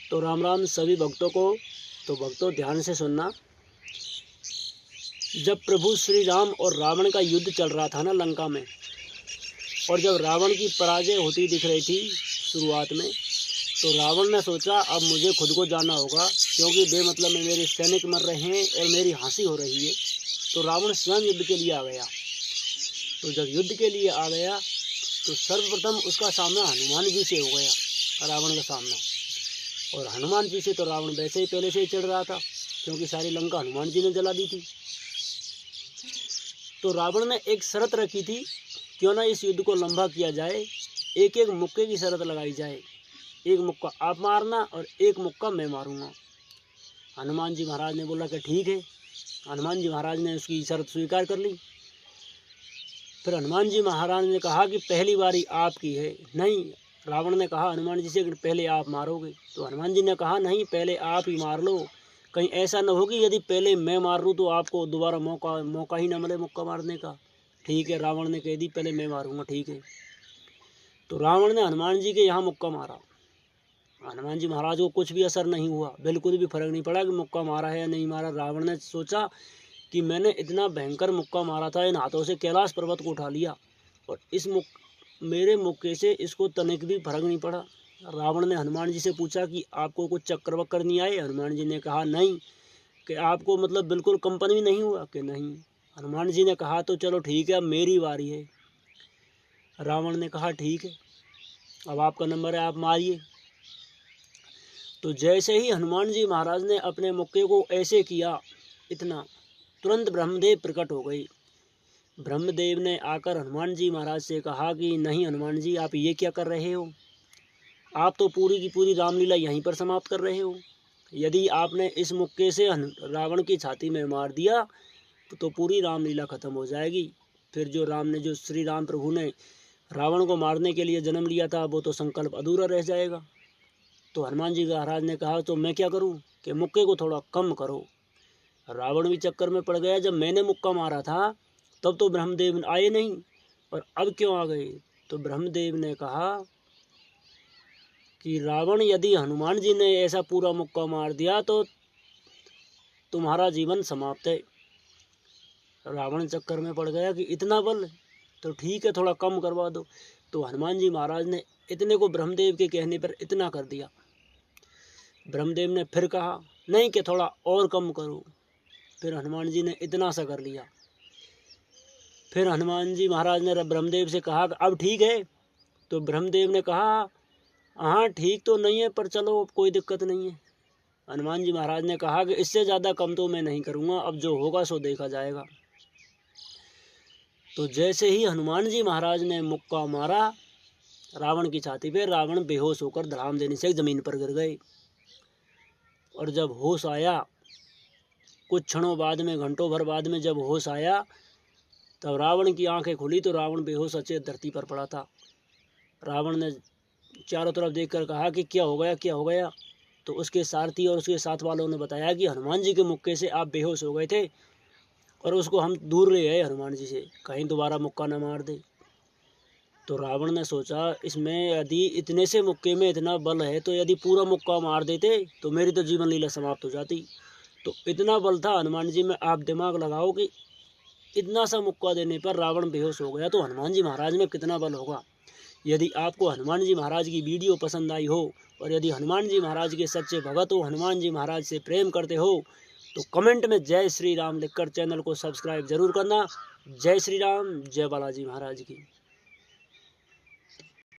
तो राम राम सभी भक्तों को। तो भक्तों ध्यान से सुनना। जब प्रभु श्री राम और रावण का युद्ध चल रहा था ना लंका में, और जब रावण की पराजय होती दिख रही थी शुरुआत में, तो रावण ने सोचा अब मुझे खुद को जाना होगा, क्योंकि बेमतलब में मेरे सैनिक मर रहे हैं और मेरी हंसी हो रही है। तो रावण स्वयं युद्ध के लिए आ गया। तो जब युद्ध के लिए आ गया तो सर्वप्रथम उसका सामना हनुमान जी से हो गया, रावण का सामना। और हनुमान जी से तो रावण वैसे ही पहले से ही चढ़ रहा था, क्योंकि सारी लंका हनुमान जी ने जला दी थी। तो रावण ने एक शर्त रखी थी, क्यों ना इस युद्ध को लंबा किया जाए, एक एक मुक्के की शर्त लगाई जाए, एक मुक्का आप मारना और एक मुक्का मैं मारूंगा। हनुमान जी महाराज ने बोला कि ठीक है। हनुमान जी महाराज ने उसकी शर्त स्वीकार कर ली। फिर हनुमान जी महाराज ने कहा कि पहली बारी आपकी है। नहीं, रावण ने कहा हनुमान जी से कि पहले आप मारोगे। तो हनुमान जी ने कहा नहीं, पहले आप ही मार लो, कहीं ऐसा न हो कि यदि पहले मैं मार लूँ तो आपको दोबारा मौका ही न मिले मुक्का मारने का। ठीक है, रावण ने कह दी पहले मैं मारूंगा, ठीक है। तो रावण ने हनुमान जी के यहाँ मुक्का मारा। हनुमान जी महाराज को कुछ भी असर नहीं हुआ, बिल्कुल भी फर्क नहीं पड़ा कि मुक्का मारा है या नहीं मारा। रावण ने सोचा कि मैंने इतना भयंकर मुक्का मारा था, इन हाथों से कैलाश पर्वत को उठा लिया, और इस मेरे मुक्के से इसको तनिक भी फर्क नहीं पड़ा। रावण ने हनुमान जी से पूछा कि आपको कुछ चक्कर वक्कर नहीं आए? हनुमान जी ने कहा नहीं। कि आपको मतलब बिल्कुल कंपन भी नहीं हुआ? कि नहीं। हनुमान जी ने कहा तो चलो ठीक है, अब मेरी बारी है। रावण ने कहा ठीक है, अब आपका नंबर है, आप मारिए। तो जैसे ही हनुमान जी महाराज ने अपने मुक्के को ऐसे किया, इतना तुरंत ब्रह्मदेव प्रकट हो गई। ब्रह्मदेव ने आकर हनुमान जी महाराज से कहा कि नहीं हनुमान जी, आप ये क्या कर रहे हो? आप तो पूरी की पूरी रामलीला यहीं पर समाप्त कर रहे हो। यदि आपने इस मुक्के से रावण की छाती में मार दिया तो पूरी रामलीला खत्म हो जाएगी। फिर जो श्री राम प्रभु ने रावण को मारने के लिए जन्म लिया था, वो तो संकल्प अधूरा रह जाएगा। तो हनुमान जी महाराज ने कहा तो मैं क्या करूं कि मुक्के को थोड़ा कम करो। रावण भी चक्कर में पड़ गया, जब मैंने मुक्का मारा था तब तो ब्रह्मदेव आए नहीं, और अब क्यों आ गए? तो ब्रह्मदेव ने कहा कि रावण, यदि हनुमान जी ने ऐसा पूरा मुक्का मार दिया तो तुम्हारा जीवन समाप्त है। रावण चक्कर में पड़ गया कि इतना बल, तो ठीक है थोड़ा कम करवा दो। तो हनुमान जी महाराज ने इतने को ब्रह्मदेव के कहने पर इतना कर दिया। ब्रह्मदेव ने फिर कहा नहीं कि थोड़ा और कम करो। फिर हनुमान जी ने इतना सा कर लिया। फिर हनुमान जी महाराज ने ब्रह्मदेव से कहा अब ठीक है। तो ब्रह्मदेव ने कहा हाँ ठीक तो नहीं है, पर चलो कोई दिक्कत नहीं है। हनुमान जी महाराज ने कहा कि इससे ज़्यादा कम तो मैं नहीं करूँगा, अब जो होगा सो देखा जाएगा। तो जैसे ही हनुमान जी महाराज ने मुक्का मारा रावण की छाती पे, रावण बेहोश होकर धड़ाम देने से ज़मीन पर गिर गए। और जब होश आया, कुछ क्षणों बाद में, घंटों भर बाद में जब होश आया, तब रावण की आंखें खुली तो रावण बेहोश अचेत धरती पर पड़ा था। रावण ने चारों तरफ देखकर कहा कि क्या हो गया, क्या हो गया? तो उसके सारथी और उसके साथ वालों ने बताया कि हनुमान जी के मुक्के से आप बेहोश हो गए थे, और उसको हम दूर ले आए हनुमान जी से, कहीं दोबारा मुक्का न मार दे। तो रावण ने सोचा इसमें यदि इतने से मुक्के में इतना बल है, तो यदि पूरा मुक्का मार देते तो मेरी तो जीवन लीला समाप्त हो जाती। तो इतना बल था हनुमान जी में। आप दिमाग लगाओ कि इतना सा मुक्का देने पर रावण बेहोश हो गया, तो हनुमान जी महाराज में कितना बल होगा। यदि आपको हनुमान जी महाराज की वीडियो पसंद आई हो, और यदि हनुमान जी महाराज के सच्चे भगत हो, हनुमान जी महाराज से प्रेम करते हो, तो कमेंट में जय श्री राम लिखकर चैनल को सब्सक्राइब जरूर करना। जय श्री राम, जय बालाजी महाराज की।